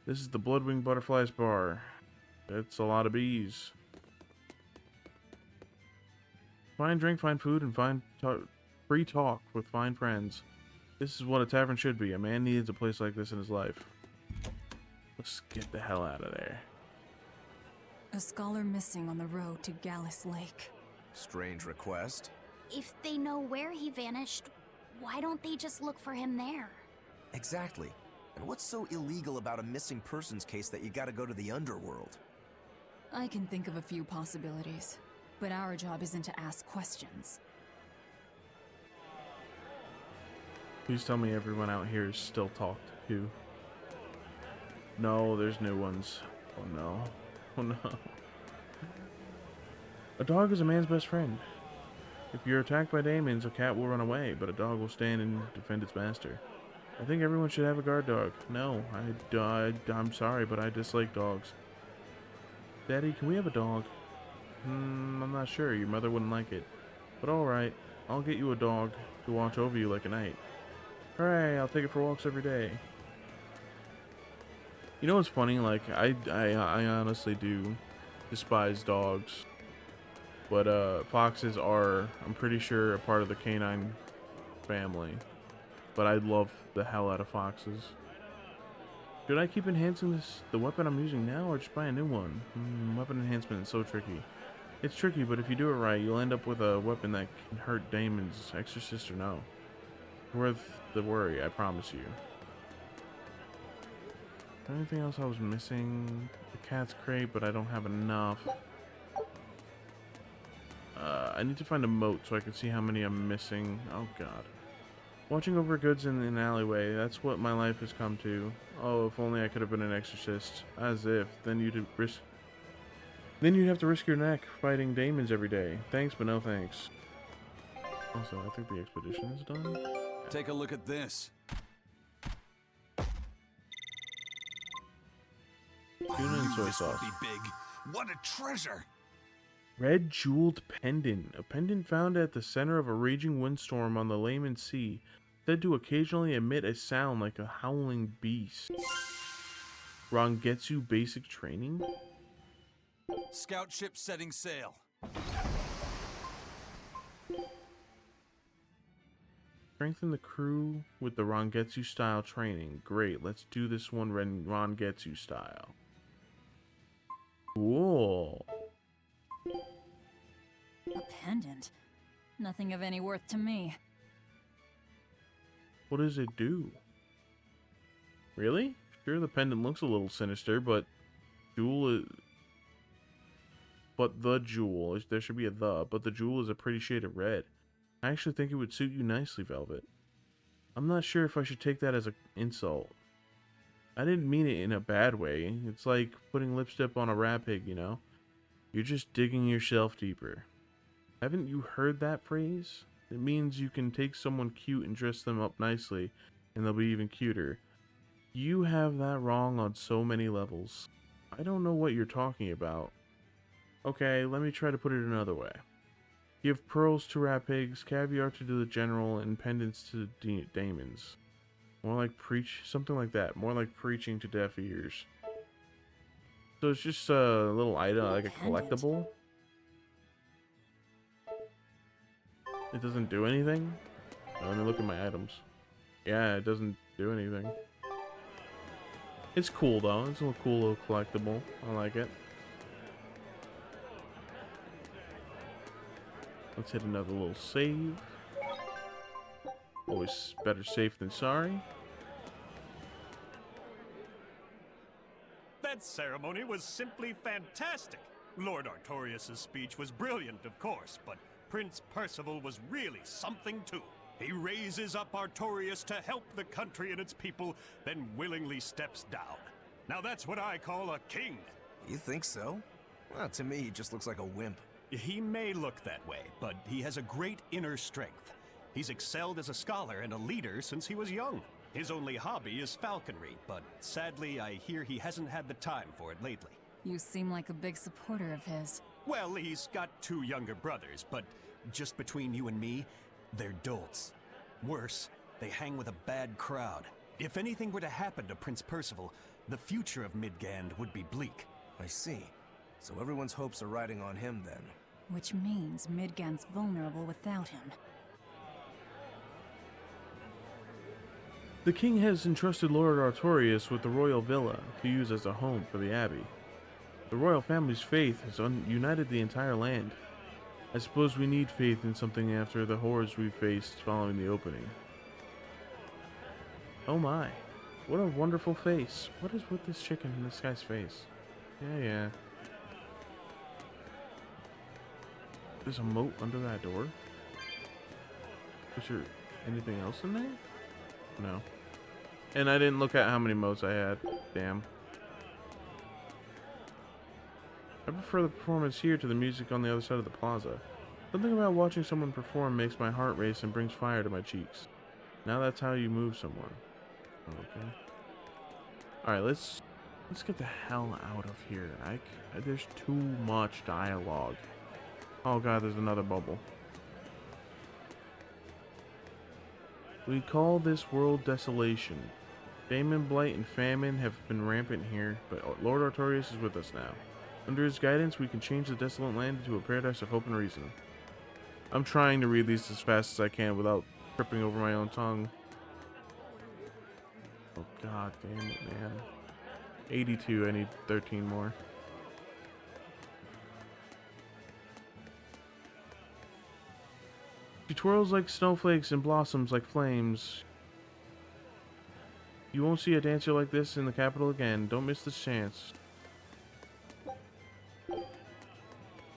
This is the Bloodwing Butterflies Bar. It's a lot of bees. Fine drink, fine food, and free talk with fine friends. This is what a tavern should be. A man needs a place like this in his life. Let's get the hell out of there. A scholar missing on the road to Gallus Lake. Strange request. If they know where he vanished, why don't they just look for him there? Exactly. And what's so illegal about a missing persons case that you gotta go to the underworld? I can think of a few possibilities, but our job isn't to ask questions. Please tell me everyone out here is still talked to. No, there's new ones. Oh no. Oh no. A dog is a man's best friend. If you're attacked by demons, a cat will run away, but a dog will stand and defend its master. I think everyone should have a guard dog. No, I'm sorry, but I dislike dogs. Daddy, can we have a dog? I'm not sure. Your mother wouldn't like it. But alright, I'll get you a dog to watch over you like a knight. Hooray, I'll take it for walks every day. You know what's funny? Like, I honestly do despise dogs. But, foxes are, I'm pretty sure, a part of the canine family. But I love the hell out of foxes. Should I keep enhancing the weapon I'm using now, or just buy a new one? Weapon enhancement is so tricky. It's tricky, but if you do it right, you'll end up with a weapon that can hurt demons, exorcist or no. Worth the worry, I promise you. Anything else I was missing? The cat's crate, but I don't have enough. I need to find a moat so I can see how many I'm missing. Oh god. Watching over goods in an alleyway, that's what my life has come to. Oh, if only I could have been an exorcist. As if. Then you'd have to risk your neck fighting demons every day. Thanks, but no thanks. Also, I think the expedition is done. Take a look at this. Tuna and soy This sauce. would be big. What a treasure! Red jeweled pendant. A pendant found at the center of a raging windstorm on the Lehman Sea, said to occasionally emit a sound like a howling beast. Rangetsu basic training? Scout ship setting sail. Strengthen the crew with the Rangetsu style training. Great, let's do this one Rangetsu style. Cool. A pendant? Nothing of any worth to me. What does it do? Really? Sure, the pendant looks a little sinister, but jewel is... But the jewel, there should be a the, but the jewel is a pretty shade of red. I actually think it would suit you nicely, Velvet. I'm not sure if I should take that as an insult. I didn't mean it in a bad way. It's like putting lipstick on a rat pig, you know? You're just digging yourself deeper. Haven't you heard that phrase? It means you can take someone cute and dress them up nicely, and they'll be even cuter. You have that wrong on so many levels. I don't know what you're talking about. Okay, let me try to put it another way. Give pearls to rat pigs, caviar to the general, and pendants to demons. More like something like that. More like preaching to deaf ears. So it's just a little item, like a collectible. It doesn't do anything? Let me look at my items. Yeah, it doesn't do anything. It's cool though. It's a cool little collectible. I like it. Let's hit another little save. Always better safe than sorry. That ceremony was simply fantastic. Lord Artorias' speech was brilliant, of course, but Prince Percival was really something too. He raises up Artorias to help the country and its people, then willingly steps down. Now that's what I call a king. You think so? Well, to me, he just looks like a wimp. He may look that way, but he has a great inner strength. He's excelled as a scholar and a leader since he was young. His only hobby is falconry, but sadly I hear he hasn't had the time for it lately. You seem like a big supporter of his. Well, he's got 2 younger brothers, but just between you and me, they're dolts. Worse, they hang with a bad crowd. If anything were to happen to Prince Percival, the future of Midgand would be bleak. I see. So everyone's hopes are riding on him then. Which means Midgand's vulnerable without him. The king has entrusted Lord Artorias with the royal villa to use as a home for the abbey. The royal family's faith has united the entire land. I suppose we need faith in something after the horrors we faced following the opening. Oh my, what a wonderful face. What is with this chicken in this guy's face? Yeah. There's a moat under that door? Is there anything else in there? No. And I didn't look at how many moats I had. Damn. I prefer the performance here to the music on the other side of the plaza. Something about watching someone perform makes my heart race and brings fire to my cheeks. Now that's how you move someone. Okay. Alright, let's get the hell out of here. There's too much dialogue. Oh god, there's another bubble. We call this world desolation. Famine, blight, and famine have been rampant here, but Lord Artorias is with us now. Under his guidance, we can change the desolate land into a paradise of hope and reason. I'm trying to read these as fast as I can without tripping over my own tongue. Oh god damn it, man. 82, I need 13 more. She twirls like snowflakes and blossoms like flames. You won't see a dancer like this in the capital again. Don't miss this chance.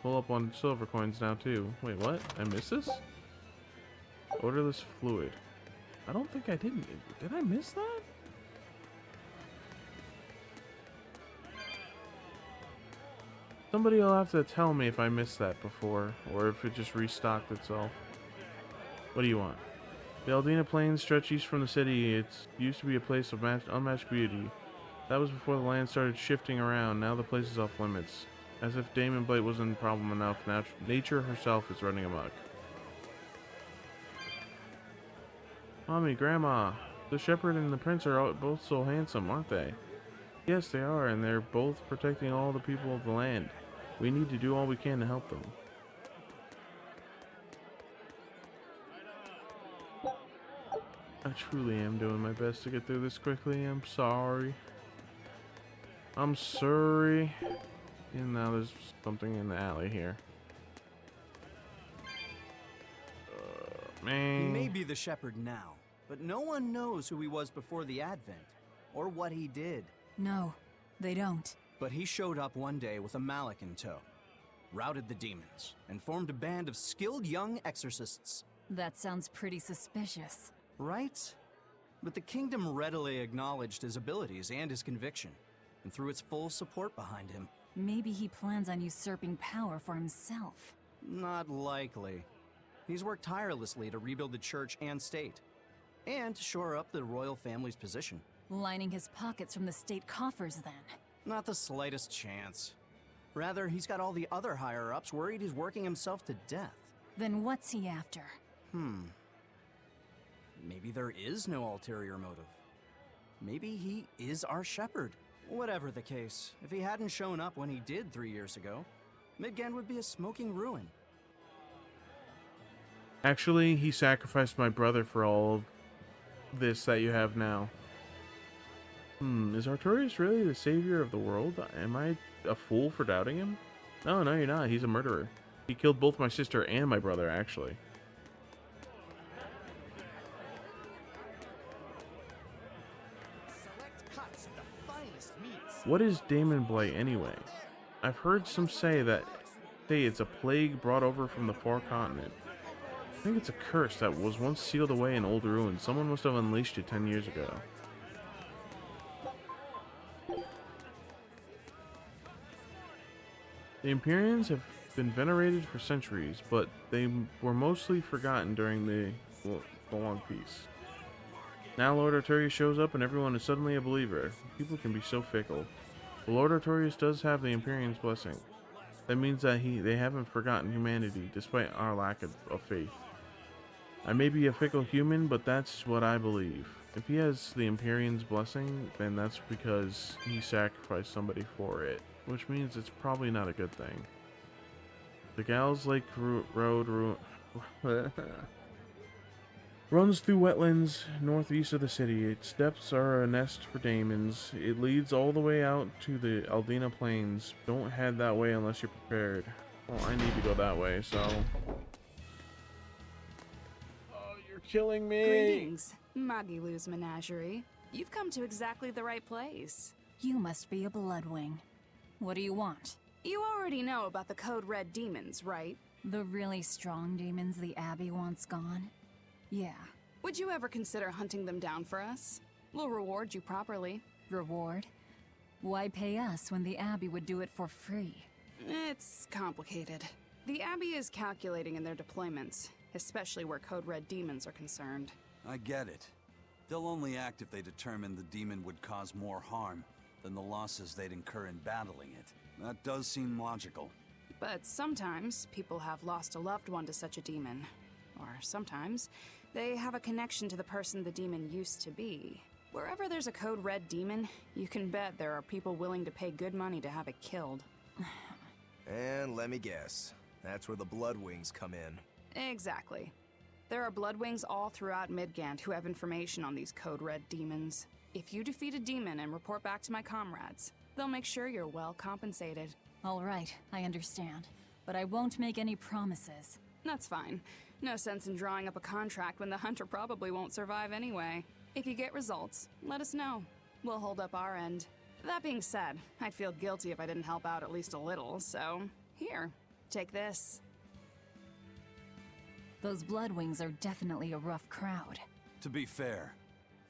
pull up on silver coins now too. Wait, what? I missed this? Odorless fluid. I don't think I didn't. Did I miss that? Somebody will have to tell me if I missed that before, or if it just restocked itself. What do you want? The Aldina Plains stretch east from the city. It used to be a place of unmatched beauty. That was before the land started shifting around. Now the place is off limits. As if Damon Blight wasn't a problem enough, now nature herself is running amok. Mommy, Grandma, the shepherd and the prince are both so handsome, aren't they? Yes, they are, and they're both protecting all the people of the land. We need to do all we can to help them. I truly am doing my best to get through this quickly. I'm sorry. I'm sorry. And now there's something in the alley here. Man. He may be the shepherd now, but no one knows who he was before the Advent, or what he did. No, they don't. But he showed up one day with a mallet in tow, routed the demons, and formed a band of skilled young exorcists. That sounds pretty suspicious. Right? But the kingdom readily acknowledged his abilities and his conviction, and threw its full support behind him. Maybe he plans on usurping power for himself. Not likely. He's worked tirelessly to rebuild the church and state, and to shore up the royal family's position. Lining his pockets from the state coffers, then. Not the slightest chance. Rather, he's got all the other higher-ups worried he's working himself to death. Then what's he after? Maybe there is no ulterior motive. Maybe he is our shepherd. Whatever the case, if he hadn't shown up when he did 3 years ago, Midgand would be a smoking ruin. Actually, he sacrificed my brother for all of this that you have now. Is Artorias really the savior of the world? Am I a fool for doubting him? No, you're not. He's a murderer. He killed both my sister and my brother, actually. What is Damon Blight anyway? I've heard some say it's a plague brought over from the far continent. I think it's a curse that was once sealed away in old ruins. Someone must have unleashed it 10 years ago. The Empyreans have been venerated for centuries, but they were mostly forgotten during the long peace. Now Lord Artorias shows up and everyone is suddenly a believer. People can be so fickle. But Lord Artorias does have the Empyrean's blessing. That means that they haven't forgotten humanity, despite our lack of faith. I may be a fickle human, but that's what I believe. If he has the Empyrean's blessing, then that's because he sacrificed somebody for it, which means it's probably not a good thing. The Gals Lake Road runs through wetlands northeast of the city. Its depths are a nest for daemons. It leads all the way out to the Aldina Plains. Don't head that way unless you're prepared. Well, I need to go that way, so... Oh, you're killing me! Greetings, Magilou's menagerie. You've come to exactly the right place. You must be a Bloodwing. What do you want? You already know about the Code Red demons, right? The really strong demons the Abbey wants gone? Yeah. Would you ever consider hunting them down for us? We'll reward you properly. Reward? Why pay us when the Abbey would do it for free? It's complicated. The Abbey is calculating in their deployments, especially where Code Red demons are concerned. I get it. They'll only act if they determine the demon would cause more harm than the losses they'd incur in battling it. That does seem logical. But sometimes people have lost a loved one to such a demon. Or sometimes they have a connection to the person the demon used to be. Wherever there's a Code Red demon, you can bet there are people willing to pay good money to have it killed. And let me guess, that's where the Bloodwings come in. Exactly. There are Bloodwings all throughout Midgand who have information on these Code Red demons. If you defeat a demon and report back to my comrades, they'll make sure you're well compensated. All right, I understand. But I won't make any promises. That's fine. No sense in drawing up a contract when the hunter probably won't survive anyway. If you get results, let us know. We'll hold up our end. That being said, I'd feel guilty if I didn't help out at least a little, so... Here, Take this. Those Bloodwings are definitely a rough crowd. To be fair,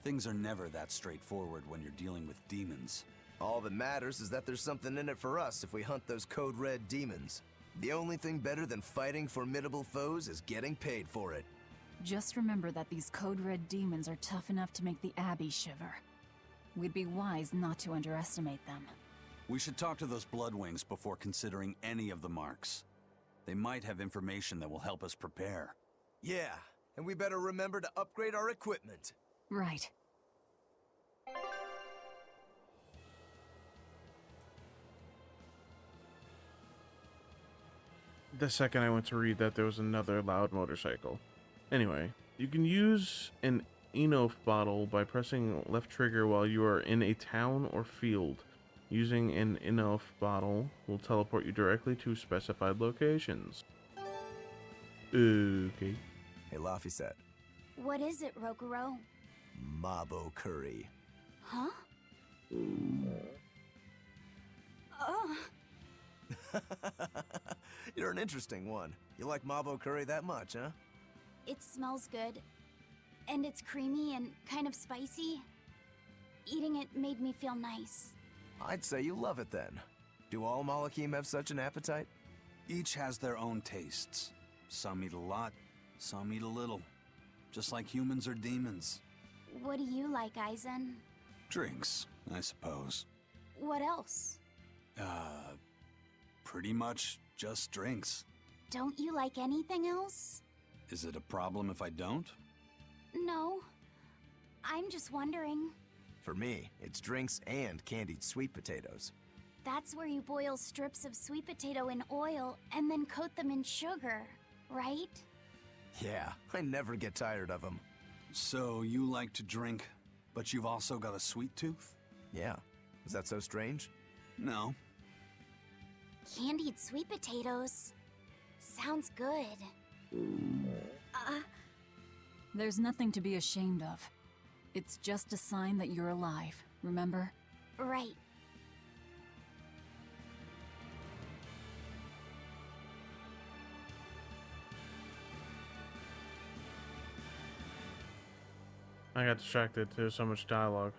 things are never that straightforward when you're dealing with demons. All that matters is that there's something in it for us if we hunt those Code Red demons. The only thing better than fighting formidable foes is getting paid for it. Just remember that these Code Red demons are tough enough to make the Abbey shiver. We'd be wise not to underestimate them. We should talk to those Bloodwings before considering any of the marks. They might have information that will help us prepare. Yeah, and we better remember to upgrade our equipment. Right. The second I went to read that, there was another loud motorcycle. Anyway, you can use an Enof bottle by pressing left trigger while you are in a town or field. Using an Enof bottle will teleport you directly to specified locations. Okay. Hey, Laphicet. What is it, Rokuro? Mabo curry. Huh? You're an interesting one. You like Mabo curry that much, huh? It smells good. And it's creamy and kind of spicy. Eating it made me feel nice. I'd say you love it then. Do all Malakim have such an appetite? Each has their own tastes. Some eat a lot, some eat a little. Just like humans or demons. What do you like, Aizen? Drinks, I suppose. What else? Pretty much just drinks. Don't you like anything else? Is it a problem if I don't? No. I'm just wondering. For me, it's drinks and candied sweet potatoes. That's where you boil strips of sweet potato in oil and then coat them in sugar, right? Yeah, I never get tired of them. So you like to drink, but you've also got a sweet tooth? Yeah. Is that so strange? No. Candied sweet potatoes. Sounds good. There's nothing to be ashamed of. It's just a sign that you're alive, remember? Right. I got distracted. There's so much dialogue.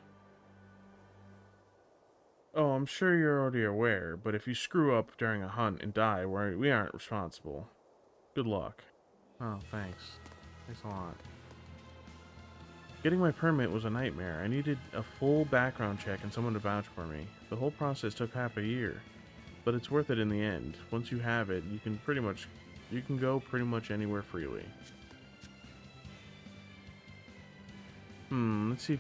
Oh, I'm sure you're already aware, but if you screw up during a hunt and die, we aren't responsible. Good luck. Oh, thanks. Thanks a lot. Getting my permit was a nightmare. I needed a full background check and someone to vouch for me. The whole process took half a year, but it's worth it in the end. Once you have it, you can go pretty much anywhere freely. Let's see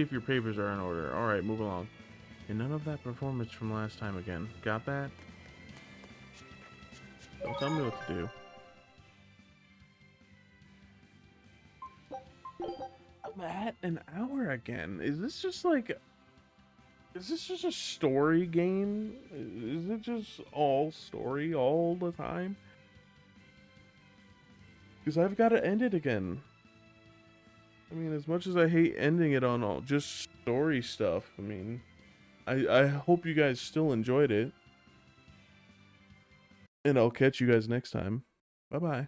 if your papers are in order. All right, move along. And none of that performance from last time again. Got that? Don't tell me what to do. I'm at an hour again. Is this just a story game? Is it just all story all the time? Because I've got to end it again. I mean, as much as I hate ending it on all just story stuff, I mean, I hope you guys still enjoyed it. And I'll catch you guys next time. Bye-bye.